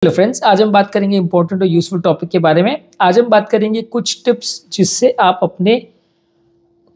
Hello friends, आज हम बात करेंगे इंपॉर्टेंट और यूजफुल टॉपिक के बारे में। आज हम बात करेंगे कुछ टिप्स जिससे आप अपने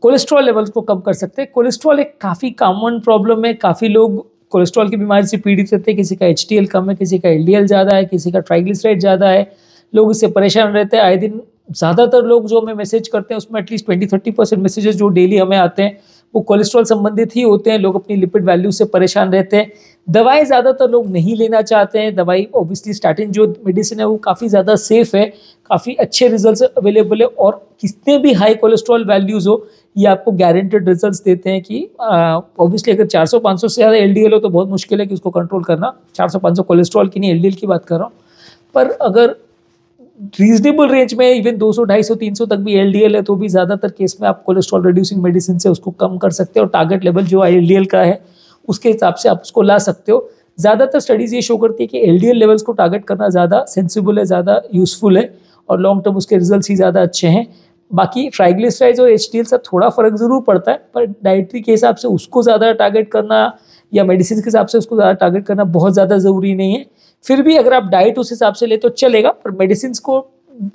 कोलेस्ट्रॉल लेवल्स को कम कर सकते हैं। कोलेस्ट्रॉल एक काफ़ी कॉमन प्रॉब्लम है। काफ़ी लोग कोलेस्ट्रॉल की बीमारी से पीड़ित रहते हैं। किसी का HDL कम है, किसी का LDL ज़्यादा है, किसी का ट्राइग्लिसराइड ज़्यादा है। लोग इससे परेशान रहते हैं। आए दिन ज़्यादातर लोग जो हमें मैसेज करते हैं उसमें एटलीस्ट 20-30% मैसेजेस जो डेली हमें आते हैं वो कोलेस्ट्रॉल संबंधित ही होते हैं। लोग अपनी लिपिड वैल्यू से परेशान रहते हैं। दवाई ज़्यादातर लोग नहीं लेना चाहते हैं। दवाई ऑब्वियसली स्टार्टिंग जो मेडिसिन है वो काफ़ी ज़्यादा सेफ़ है, काफ़ी अच्छे रिजल्ट्स अवेलेबल है और कितने भी हाई कोलेस्ट्रॉल वैल्यूज़ हो ये आपको गारंटेड रिजल्ट्स देते हैं कि ऑब्वियसली अगर 400-500 से ज़्यादा LDL हो तो बहुत मुश्किल है कि उसको कंट्रोल करना। 400-500 कोलेस्ट्रॉल की नहीं, LDL की बात कर रहा हूँ। पर अगर रीजनेबल रेंज में इवन 200, 250, 300 तक भी LDL है तो भी ज़्यादातर केस में आप कोलेस्ट्रॉल रिड्यूसिंग मेडिसिन से उसको कम कर सकते हो और टारगेट लेवल जो LDL का है उसके हिसाब से आप उसको ला सकते हो। ज़्यादातर स्टडीज़ ये शो करती है कि LDL लेवल्स को टारगेट करना ज़्यादा सेंसिबल है, ज़्यादा यूजफुल है और लॉन्ग टर्म उसके रिजल्ट्स ही ज़्यादा अच्छे हैं। बाकी ट्राइग्लिसराइड्स और HDL से थोड़ा फ़र्क ज़रूर पड़ता है, पर डाइटरी के हिसाब से उसको ज़्यादा टारगेट करना या मेडिसिन के हिसाब से उसको ज़्यादा टारगेट करना बहुत ज़्यादा ज़रूरी नहीं है। फिर भी अगर आप डाइट उस हिसाब से ले तो चलेगा, पर मेडिसिन को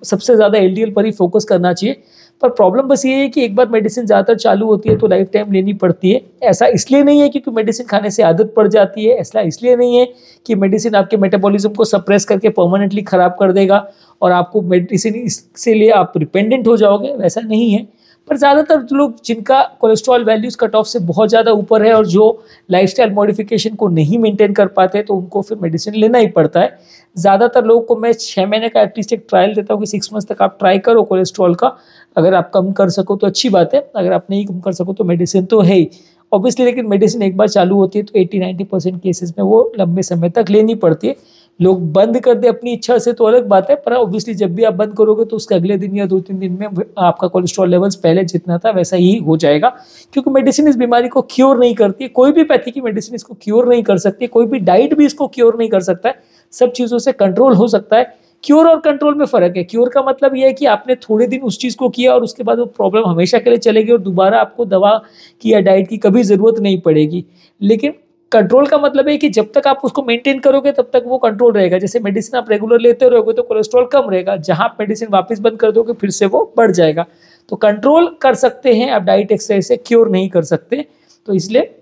सबसे ज़्यादा LDL पर ही फोकस करना चाहिए। पर प्रॉब्लम बस ये है कि एक बार मेडिसिन ज़्यादातर चालू होती है तो लाइफ टाइम लेनी पड़ती है। ऐसा इसलिए नहीं है क्योंकि मेडिसिन खाने से आदत पड़ जाती है, ऐसा इसलिए नहीं है कि मेडिसिन आपके मेटाबॉलिज्म को सप्रेस करके परमानेंटली ख़राब कर देगा और आपको मेडिसिन इसके लिए आप डिपेंडेंट हो जाओगे, वैसा नहीं है। पर ज़्यादातर लोग जिनका कोलेस्ट्रॉल वैल्यूज़ कट ऑफ से बहुत ज़्यादा ऊपर है और जो लाइफस्टाइल मॉडिफिकेशन को नहीं मेंटेन कर पाते तो उनको फिर मेडिसिन लेना ही पड़ता है। ज़्यादातर लोगों को मैं 6 महीने का एटलीस्ट एक ट्रायल देता हूँ कि 6 मंथ्स तक आप ट्राई करो कोलेस्ट्रॉल का। अगर आप कम कर सको तो अच्छी बात है, अगर आप नहीं कम कर सको तो मेडिसिन तो है ही ऑब्वियसली। लेकिन मेडिसिन एक बार चालू होती है तो 80-90% केसेस में वो लंबे समय तक लेनी पड़ती है। लोग बंद कर दे अपनी इच्छा से तो अलग बात है, पर ऑब्वियसली जब भी आप बंद करोगे तो उसके अगले दिन या 2-3 दिन में आपका कोलेस्ट्रॉल लेवल्स पहले जितना था वैसा ही हो जाएगा। क्योंकि मेडिसिन इस बीमारी को क्योर नहीं करती है, कोई भी पैथी की मेडिसिन इसको क्योर नहीं कर सकती, कोई भी डाइट भी इसको क्योर नहीं कर सकता है। सब चीज़ों से कंट्रोल हो सकता है। क्योर और कंट्रोल में फ़र्क है। क्योर का मतलब यह है कि आपने थोड़े दिन उस चीज़ को किया और उसके बाद वो प्रॉब्लम हमेशा के लिए चलेगी और दोबारा आपको दवा की या डाइट की कभी ज़रूरत नहीं पड़ेगी। लेकिन कंट्रोल का मतलब है कि जब तक आप उसको मेंटेन करोगे तब तक वो कंट्रोल रहेगा। जैसे मेडिसिन आप रेगुलर लेते रहोगे तो कोलेस्ट्रॉल कम रहेगा, जहाँ आप मेडिसिन वापस बंद कर दोगे फिर से वो बढ़ जाएगा। तो कंट्रोल कर सकते हैं आप, डाइट एक्सरसाइज से क्योर नहीं कर सकते। तो इसलिए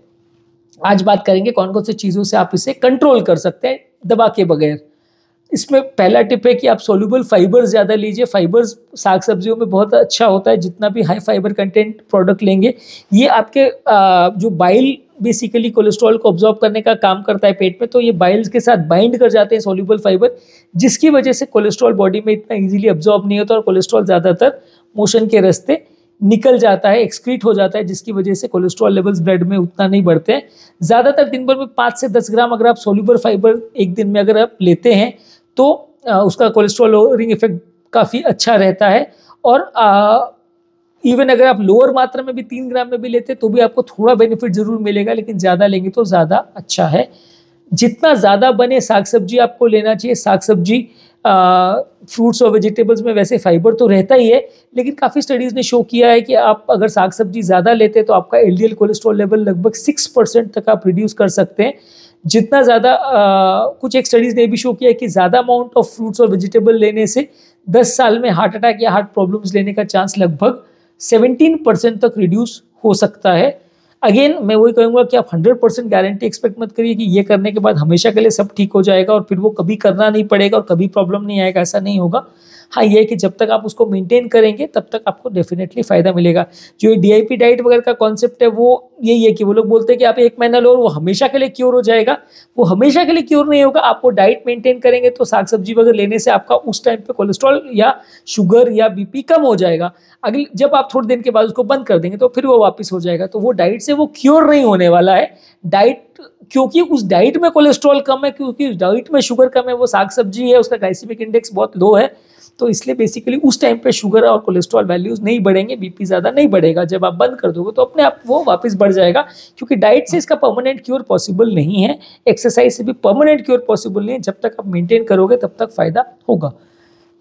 आज बात करेंगे कौन कौन सी चीज़ों से आप इसे कंट्रोल कर सकते हैं दवा के बगैर। इसमें पहला टिप है कि आप सोल्यूबल फाइबर्स ज़्यादा लीजिए। फाइबर्स साग सब्जियों में बहुत अच्छा होता है। जितना भी हाई फाइबर कंटेंट प्रोडक्ट लेंगे ये आपके जो बाइल बेसिकली कोलेस्ट्रॉल को ऑब्जॉर्ब करने का काम करता है पेट में, तो ये बाइल्स के साथ बाइंड कर जाते हैं सोल्यूबल फाइबर, जिसकी वजह से कोलेस्ट्रॉल बॉडी में इतना ईजिली ऑब्जॉर्ब नहीं होता और कोलेस्ट्रॉल ज़्यादातर मोशन के रास्ते निकल जाता है, एक्सक्रीट हो जाता है, जिसकी वजह से कोलेस्ट्रॉल लेवल्स ब्लड में उतना नहीं बढ़ते हैं। ज़्यादातर दिन भर में 5 से 10 ग्राम अगर आप सोल्यूबल फाइबर एक दिन में अगर आप लेते हैं तो उसका कोलेस्ट्रॉल लोअरिंग इफेक्ट काफ़ी अच्छा रहता है। और इवन अगर आप लोअर मात्रा में भी 3 ग्राम में भी लेते हैं तो भी आपको थोड़ा बेनिफिट ज़रूर मिलेगा, लेकिन ज़्यादा लेंगे तो ज़्यादा अच्छा है। जितना ज़्यादा बने साग सब्जी आपको लेना चाहिए। साग सब्जी फ्रूट्स और वेजिटेबल्स में वैसे फाइबर तो रहता ही है, लेकिन काफ़ी स्टडीज़ ने शो किया है कि आप अगर साग सब्जी ज़्यादा लेते हैं तो आपका LDL कोलेस्ट्रॉल लेवल लगभग 6% तक आप रिड्यूस कर सकते हैं। जितना ज़्यादा कुछ एक स्टडीज़ ने भी शो किया है कि ज़्यादा अमाउंट ऑफ फ्रूट्स और वेजिटेबल लेने से 10 साल में हार्ट अटैक या हार्ट प्रॉब्लम्स लेने का चांस लगभग 17% तक रिड्यूस हो सकता है। अगेन मैं वही कहूँगा कि आप 100% गारंटी एक्सपेक्ट मत करिए कि ये करने के बाद हमेशा के लिए सब ठीक हो जाएगा और फिर वो कभी करना नहीं पड़ेगा और कभी प्रॉब्लम नहीं आएगा, ऐसा नहीं होगा। हाँ, ये है कि जब तक आप उसको मेंटेन करेंगे तब तक आपको डेफिनेटली फ़ायदा मिलेगा। जो ये DIP डाइट वगैरह का कॉन्सेप्ट है वो यही है कि वो लोग बोलते हैं कि आप 1 महीना लो और वो हमेशा के लिए क्योर हो जाएगा। वो हमेशा के लिए क्योर नहीं होगा। आप वो डाइट मेंटेन करेंगे तो साग सब्जी वगैरह लेने से आपका उस टाइम पे कोलेस्ट्रॉल या शुगर या BP कम हो जाएगा। अगले जब आप थोड़े दिन के बाद उसको बंद कर देंगे तो फिर वो वापस हो जाएगा। तो वो डाइट से वो क्योर नहीं होने वाला है। डाइट क्योंकि उस डाइट में कोलेस्ट्रॉल कम है, क्योंकि उस डाइट में शुगर कम है, वो साग सब्जी है, उसका ग्लाइसेमिक इंडेक्स बहुत लो है, तो इसलिए बेसिकली उस टाइम पे शुगर और कोलेस्ट्रॉल वैल्यूज़ नहीं बढ़ेंगे, BP ज़्यादा नहीं बढ़ेगा। जब आप बंद कर दोगे तो अपने आप वो वापस बढ़ जाएगा, क्योंकि डाइट से इसका परमानेंट क्योर पॉसिबल नहीं है। एक्सरसाइज से भी परमानेंट क्योर पॉसिबल नहीं है। जब तक आप मेंटेन करोगे तब तक फ़ायदा होगा।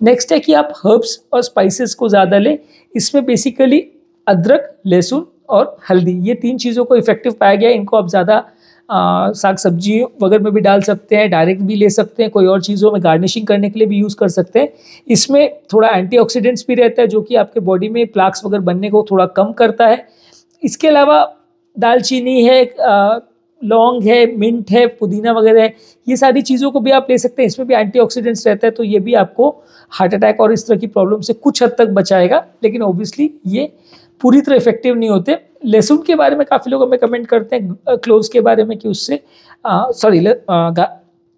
नेक्स्ट है कि आप हर्ब्स और स्पाइसेस को ज़्यादा लें। इसमें बेसिकली अदरक, लहसुन और हल्दी, ये 3 चीज़ों को इफेक्टिव पाया गया है। इनको आप ज़्यादा साग सब्जी वगैरह में भी डाल सकते हैं, डायरेक्ट भी ले सकते हैं, कोई और चीज़ों में गार्निशिंग करने के लिए भी यूज़ कर सकते हैं। इसमें थोड़ा एंटीऑक्सीडेंट्स भी रहता है जो कि आपके बॉडी में प्लाक्स वगैरह बनने को थोड़ा कम करता है। इसके अलावा दालचीनी है, लौंग है, मिंट है, पुदीना वगैरह है, ये सारी चीज़ों को भी आप ले सकते हैं। इसमें भी एंटीऑक्सीडेंट्स रहता है, तो ये भी आपको हार्ट अटैक और इस तरह की प्रॉब्लम से कुछ हद तक बचाएगा, लेकिन ऑब्वियसली ये पूरी तरह इफेक्टिव नहीं होते। लहसुन के बारे में काफ़ी लोग हमें कमेंट करते हैं, क्लोव्स के बारे में कि उससे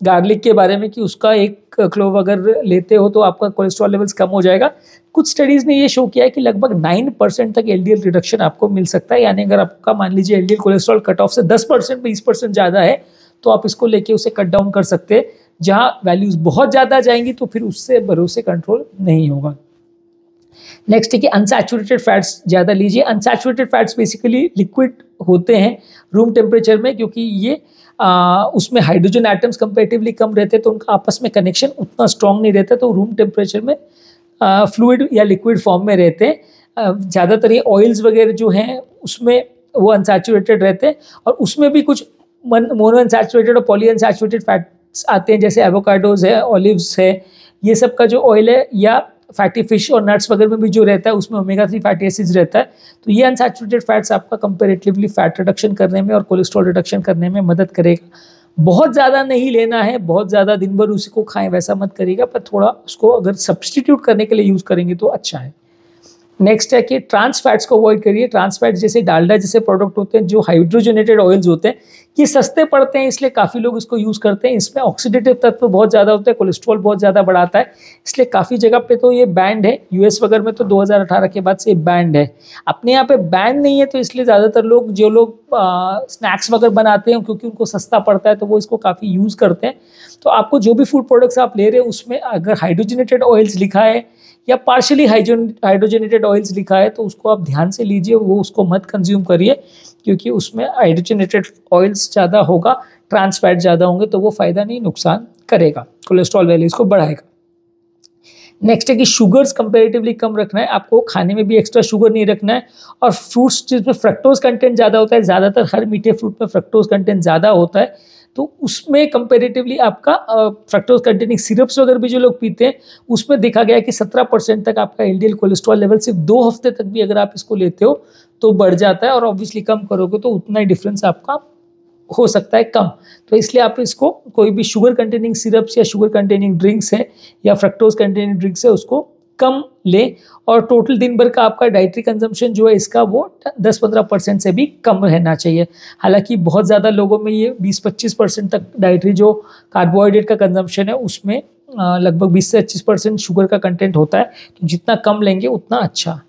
गार्लिक के बारे में कि उसका एक क्लोव अगर लेते हो तो आपका कोलेस्ट्रॉल लेवल्स कम हो जाएगा। कुछ स्टडीज़ ने ये शो किया है कि लगभग 9% तक एलडीएल रिडक्शन आपको मिल सकता है। यानी अगर आपका मान लीजिए एलडीएल कोलेस्ट्रॉल कट ऑफ से 10% 20% ज़्यादा है तो आप इसको लेके उसे कट डाउन कर सकते हैं। जहाँ वैल्यूज़ बहुत ज़्यादा जाएंगी तो फिर उससे भरोसे कंट्रोल नहीं होगा। नेक्स्ट है कि अनसैचुरेटेड फैट्स ज़्यादा लीजिए। अनसैचुरेटेड फैट्स बेसिकली लिक्विड होते हैं रूम टेम्परेचर में, क्योंकि ये उसमें हाइड्रोजन एटम्स कंपेरेटिवली कम रहते हैं तो उनका आपस में कनेक्शन उतना स्ट्रॉन्ग नहीं रहता, तो रूम टेम्परेचर में फ्लूइड या लिक्विड फॉर्म में रहते हैं। ज़्यादातर ये ऑयल्स वगैरह जो हैं उसमें वो अनसैचुरेटेड रहते हैं, और उसमें भी कुछ मोनो अनसैचुरेटेड और पॉली अनसैचुरेटेड फैट्स आते हैं, जैसे एवोकाडोज है, ऑलिव्स है, ये सब का जो ऑयल है, या फैटी फिश और नट्स वगैरह में भी जो रहता है उसमें ओमेगा 3 फैटी एसिड्स रहता है। तो ये अनसैचुरेटेड फैट्स आपका कंपेरेटिवली फैट रिडक्शन करने में और कोलेस्ट्रॉल रिडक्शन करने में मदद करेगा। बहुत ज़्यादा नहीं लेना है, बहुत ज़्यादा दिन भर उसी को खाएं वैसा मत करिएगा, पर थोड़ा उसको अगर सब्सटीट्यूट करने के लिए यूज़ करेंगे तो अच्छा है। नेक्स्ट है कि ट्रांस फैट्स को अवॉइड करिए। ट्रांस फैट्स जैसे डालडा जैसे प्रोडक्ट होते हैं जो हाइड्रोजनेटेड ऑयल्स होते हैं, ये सस्ते पड़ते हैं इसलिए काफ़ी लोग इसको यूज़ करते हैं। इसमें ऑक्सीडेटिव तत्व बहुत ज़्यादा होता है, कोलेस्ट्रॉल बहुत ज़्यादा बढ़ाता है, इसलिए काफ़ी जगह पे तो ये बैंड है। यूएस वगैरह में तो 2018 के बाद से बैंड है। अपने यहाँ पे बैंड नहीं है, तो इसलिए ज़्यादातर लोग जो लोग स्नैक्स वगैरह बनाते हैं क्योंकि उनको सस्ता पड़ता है तो वो इसको काफ़ी यूज़ करते हैं। तो आपको जो भी फूड प्रोडक्ट्स आप ले रहे हैं उसमें अगर हाइड्रोजनेटेड ऑयल्स लिखा है या पार्शियली हाइड्रोजनेटेड ऑयल्स लिखा है तो उसको आप ध्यान से लीजिए, वो उसको मत कंज्यूम करिए, क्योंकि उसमें हाइड्रोजनेटेड ऑयल्स ज़्यादा होगा, ट्रांस फैट ज़्यादा होंगे, तो वो फ़ायदा नहीं, नुकसान करेगा, कोलेस्ट्रॉल वैल्यूज़ को बढ़ाएगा। नेक्स्ट है कि शुगर्स कंपेरेटिवली कम रखना है, आपको खाने में भी एक्स्ट्रा शुगर नहीं रखना है। और फ्रूट्स जिसमें फ्रक्टोज कंटेंट ज़्यादा होता है, ज़्यादातर हर मीठे फ्रूट में फ्रक्टोज कंटेंट ज़्यादा होता है, तो उसमें कंपेरेटिवली आपका फ्रक्टोज कंटेनिंग सिरप्स वगैरह भी जो लोग पीते हैं उसमें देखा गया है कि 17% तक आपका एलडीएल कोलेस्ट्रॉल लेवल सिर्फ 2 हफ्ते तक भी अगर आप इसको लेते हो तो बढ़ जाता है, और ऑब्वियसली कम करोगे तो उतना ही डिफरेंस आपका हो सकता है कम। तो इसलिए आप इसको कोई भी शुगर कंटेनिंग सिरप्स या शुगर कंटेनिंग ड्रिंक्स है या फ्रक्टोज कंटेनिंग ड्रिंक्स है उसको कम लें, और टोटल दिन भर का आपका डाइटरी कंजम्पशन जो है इसका वो 10-15% से भी कम रहना चाहिए। हालांकि बहुत ज़्यादा लोगों में ये 20-25% तक डाइटरी जो कार्बोहाइड्रेट का कंजम्पशन है उसमें लगभग 20 से 25% शुगर का कंटेंट होता है, तो जितना कम लेंगे उतना अच्छा।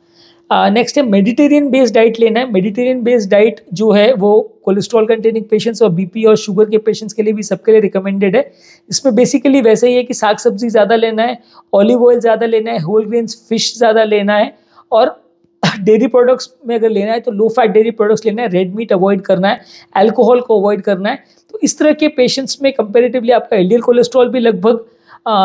नेक्स्ट है मेडिटेरियन बेस्ड डाइट लेना है। मेडिटेरियन बेस्ड डाइट जो है वो कोलेस्ट्रॉल कंटेनिंग पेशेंट्स और बीपी और शुगर के पेशेंट्स के लिए भी सबके लिए रिकमेंडेड है। इसमें बेसिकली वैसे ही है कि साग सब्जी ज़्यादा लेना है, ऑलिव ऑयल ज़्यादा लेना है, होल ग्रेन्स फिश ज़्यादा लेना है, और डेयरी प्रोडक्ट्स में अगर लेना है तो लो फैट डेयरी प्रोडक्ट्स लेना है, रेड मीट अवॉइड करना है, अल्कोहल को अवॉइड करना है। तो इस तरह के पेशेंट्स में कंपेरेटिवली आपका एलडीएल कोलेस्ट्रॉल भी लगभग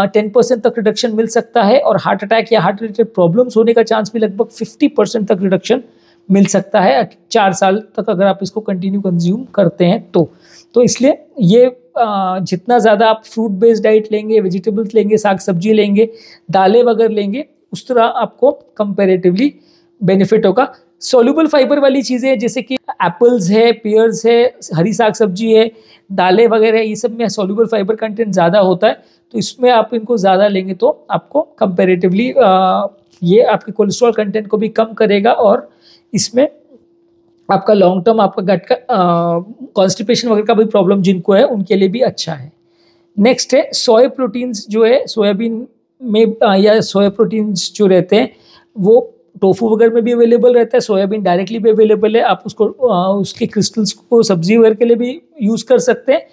10% तक रिडक्शन मिल सकता है, और हार्ट अटैक या हार्ट रिलेटेड प्रॉब्लम्स होने का चांस भी लगभग 50% तक रिडक्शन मिल सकता है 4 साल तक अगर आप इसको कंटिन्यू कंज्यूम करते हैं तो इसलिए ये जितना ज़्यादा आप फ्रूट बेस्ड डाइट लेंगे, वेजिटेबल्स लेंगे, साग सब्जी लेंगे, दालें वगैरह लेंगे, उस तरह आपको कंपेरेटिवली बेनिफिट होगा। सॉल्युबल फाइबर वाली चीज़ें जैसे कि एप्पल्स है, पेयर्स है, हरी साग सब्जी है, दालें वगैरह, ये सब में सॉल्युबल फाइबर कंटेंट ज़्यादा होता है, तो इसमें आप इनको ज़्यादा लेंगे तो आपको कंपेरेटिवली ये आपके कोलेस्ट्रॉल कंटेंट को भी कम करेगा, और इसमें आपका लॉन्ग टर्म आपका गट का कॉन्स्टिपेशन वगैरह का भी प्रॉब्लम जिनको है उनके लिए भी अच्छा है। नेक्स्ट है सोया प्रोटीन्स जो है सोयाबीन में या सोया प्रोटीन्स जो रहते हैं वो टोफू वगैरह में भी अवेलेबल रहता है, सोयाबीन डायरेक्टली भी अवेलेबल है, आप उसको उसके क्रिस्टल्स को सब्जी वगैरह के लिए भी यूज़ कर सकते हैं,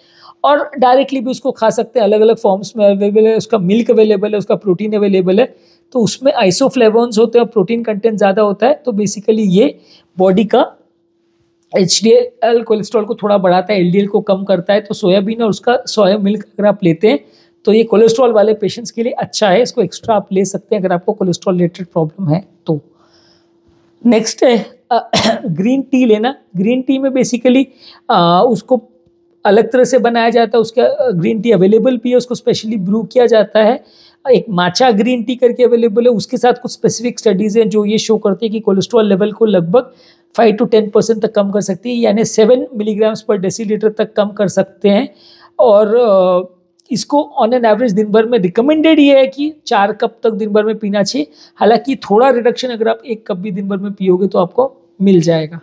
और डायरेक्टली भी उसको खा सकते हैं, अलग अलग फॉर्म्स में अवेलेबल है, उसका मिल्क अवेलेबल है, उसका प्रोटीन अवेलेबल है, तो उसमें आइसोफ्लेवोन्स होते हैं और प्रोटीन कंटेंट ज़्यादा होता है, तो बेसिकली ये बॉडी का एचडीएल कोलेस्ट्रॉल को थोड़ा बढ़ाता है, एलडीएल को कम करता है। तो सोयाबीन और उसका सोया मिल्क अगर आप लेते हैं तो ये कोलेस्ट्रॉल वाले पेशेंट्स के लिए अच्छा है, इसको एक्स्ट्रा आप ले सकते हैं अगर आपको कोलेस्ट्रॉल रिलेटेड प्रॉब्लम है तो। नेक्स्ट है ग्रीन टी लेना। ग्रीन टी में बेसिकली उसको अलग तरह से बनाया जाता है, उसका ग्रीन टी अवेलेबल भी है, उसको स्पेशली ब्रू किया जाता है। एक माचा ग्रीन टी करके अवेलेबल है, उसके साथ कुछ स्पेसिफिक स्टडीज़ हैं जो ये शो करती है कि कोलेस्ट्रॉल लेवल को लगभग 5 to 10% तक कम कर सकती है, यानी 7 मिलीग्राम्स पर डेसीलीटर तक कम कर सकते हैं। और इसको ऑन एन एवरेज दिन भर में रिकमेंडेड ये है कि 4 कप तक दिन भर में पीना चाहिए। हालांकि थोड़ा रिडक्शन अगर आप 1 कप भी दिन भर में पियोगे तो आपको मिल जाएगा।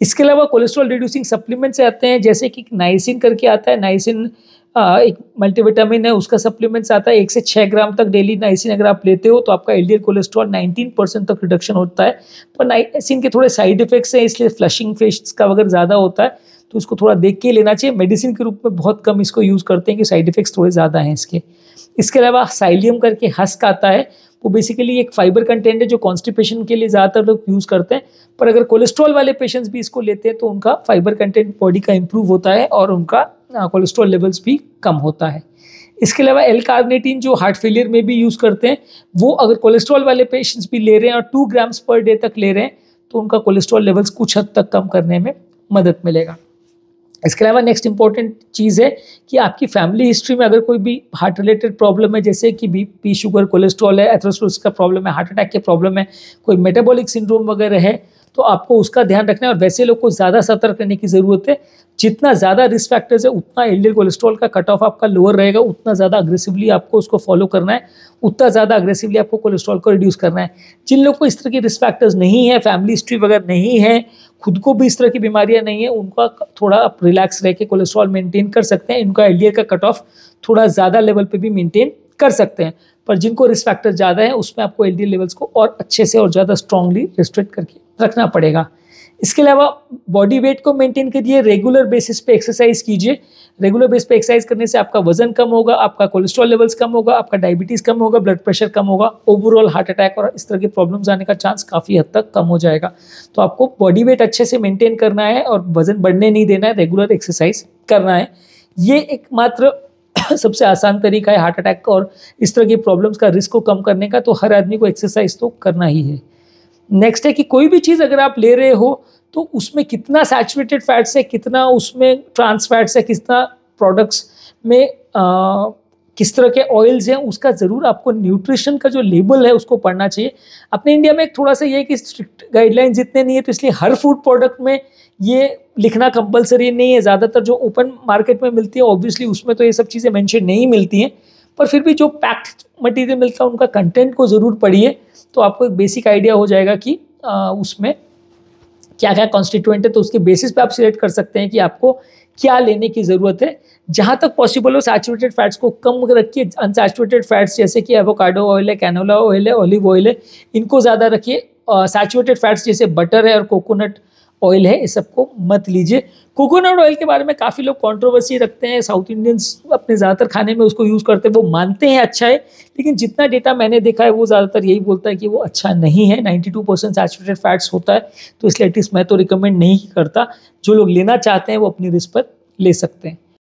इसके अलावा कोलेस्ट्रॉल रिड्यूसिंग सप्लीमेंट्स आते हैं, जैसे कि नाइसिन करके आता है। नाइसिन एक मल्टीविटामिन है, उसका सप्लीमेंट्स आता है। 1 से 6 ग्राम तक डेली नाइसिन अगर आप लेते हो तो आपका एलडीएल कोलेस्ट्रॉल 19% तक रिडक्शन होता है। पर नाइसिन के थोड़े साइड इफेक्ट्स हैं, इसलिए फ्लशिंग फेस का अगर ज़्यादा होता है तो इसको थोड़ा देख के लेना चाहिए। मेडिसिन के रूप में बहुत कम इसको यूज़ करते हैं कि साइड इफेक्ट्स थोड़े ज़्यादा हैं इसके। इसके अलावा साइलियम करके हस्क आता है, वो बेसिकली एक फाइबर कंटेंट है जो कॉन्स्टिपेशन के लिए ज़्यादातर लोग यूज़ करते हैं। पर अगर कोलेस्ट्रॉल वाले पेशेंट्स भी इसको लेते हैं तो उनका फाइबर कंटेंट बॉडी का इंप्रूव होता है और उनका कोलेस्ट्रॉल लेवल्स भी कम होता है। इसके अलावा एल कार्निटीन जो हार्ट फेलियर में भी यूज़ करते हैं, वो अगर कोलेस्ट्रॉल वाले पेशेंट्स भी ले रहे हैं और 2 ग्राम्स पर डे तक ले रहे हैं तो उनका कोलेस्ट्रॉल लेवल्स कुछ हद तक कम करने में मदद मिलेगा। इसके अलावा नेक्स्ट इंपॉर्टेंट चीज़ है कि आपकी फैमिली हिस्ट्री में अगर कोई भी हार्ट रिलेटेड प्रॉब्लम है, जैसे कि बीपी, शुगर, कोलेस्ट्रॉल है, एथेरोस्क्लेरोसिस का प्रॉब्लम है, हार्ट अटैक के प्रॉब्लम है, कोई मेटाबॉलिक सिंड्रोम वगैरह है, तो आपको उसका ध्यान रखना है। और वैसे लोग को ज़्यादा सतर्क रहने की ज़रूरत है। जितना ज़्यादा रिस्क फैक्टर्स है उतना एलडीएल कोलेस्ट्रॉल का कट ऑफ आपका लोअर रहेगा, उतना ज़्यादा अग्रेसिवली आपको उसको फॉलो करना है, उतना ज़्यादा अग्रेसिवली आपको कोलेस्ट्रॉल को रिड्यूस करना है। जिन लोगों को इस तरह के रिस्क फैक्टर्स नहीं है, फैमिली हिस्ट्री वगैरह नहीं है, खुद को भी इस तरह की बीमारियां नहीं है, उनका थोड़ा आप रिलैक्स रह के कोलेस्ट्रॉल मेंटेन कर सकते हैं। इनका एलडीएल का कट ऑफ थोड़ा ज़्यादा लेवल पे भी मेंटेन कर सकते हैं। पर जिनको रिस्क फैक्टर ज़्यादा है उसमें आपको एलडीएल लेवल्स को और अच्छे से और ज़्यादा स्ट्रांगली रिस्ट्रिक्ट करके रखना पड़ेगा। इसके अलावा बॉडी वेट को मेंटेन करिए, रेगुलर बेसिस पे एक्सरसाइज कीजिए। रेगुलर बेस पे एक्सरसाइज करने से आपका वजन कम होगा, आपका कोलेस्ट्रॉल लेवल्स कम होगा, आपका डायबिटीज़ कम होगा, ब्लड प्रेशर कम होगा, ओवरऑल हार्ट अटैक और इस तरह के प्रॉब्लम्स आने का चांस काफ़ी हद तक कम हो जाएगा। तो आपको बॉडी वेट अच्छे से मेंटेन करना है और वजन बढ़ने नहीं देना है, रेगुलर एक्सरसाइज करना है। ये एकमात्र सबसे आसान तरीका है हार्ट अटैक और इस तरह की प्रॉब्लम्स का रिस्क को कम करने का। तो हर आदमी को एक्सरसाइज तो करना ही है। नेक्स्ट है कि कोई भी चीज़ अगर आप ले रहे हो तो उसमें कितना सैचुरेटेड फैट्स है, कितना उसमें ट्रांस फैट्स है, कितना प्रोडक्ट्स में किस तरह के ऑयल्स हैं, उसका ज़रूर आपको न्यूट्रिशन का जो लेबल है उसको पढ़ना चाहिए। अपने इंडिया में एक थोड़ा सा ये है कि स्ट्रिक्ट गाइडलाइंस इतने नहीं है, तो इसलिए हर फूड प्रोडक्ट में ये लिखना कंपलसरी नहीं है। ज़्यादातर जो ओपन मार्केट में मिलती है ऑब्वियसली उसमें तो ये सब चीज़ें मेंशन नहीं मिलती हैं, पर फिर भी जो पैक्ड मटेरियल मिलता है उनका कंटेंट को ज़रूर पढ़िए, तो आपको एक बेसिक आइडिया हो जाएगा कि उसमें क्या क्या कॉन्स्टिट्यूएंट है। तो उसके बेसिस पे आप सिलेक्ट कर सकते हैं कि आपको क्या लेने की ज़रूरत है। जहाँ तक पॉसिबल हो सैचुरेटेड फैट्स को कम रखिए। अनसैचुरेटेड फैट्स जैसे कि एवोकाडो ऑयल है, कैनोला ऑयल है, ऑलिव ऑयल है, इनको ज़्यादा रखिए। सैचुरेटेड फैट्स जैसे बटर है और कोकोनट ऑयल है, इस सबको मत लीजिए। कोकोनट ऑयल के बारे में काफ़ी लोग कंट्रोवर्सी रखते हैं। साउथ इंडियंस अपने ज़्यादातर खाने में उसको यूज़ करते हैं, वो मानते हैं अच्छा है, लेकिन जितना डेटा मैंने देखा है वो ज़्यादातर यही बोलता है कि वो अच्छा नहीं है। 92% सैचुरेटेड फैट्स होता है, तो इसलिए एटलीस्ट मैं तो रिकमेंड नहीं करता। जो लोग लेना चाहते हैं वो अपनी रिस्क पर ले सकते हैं।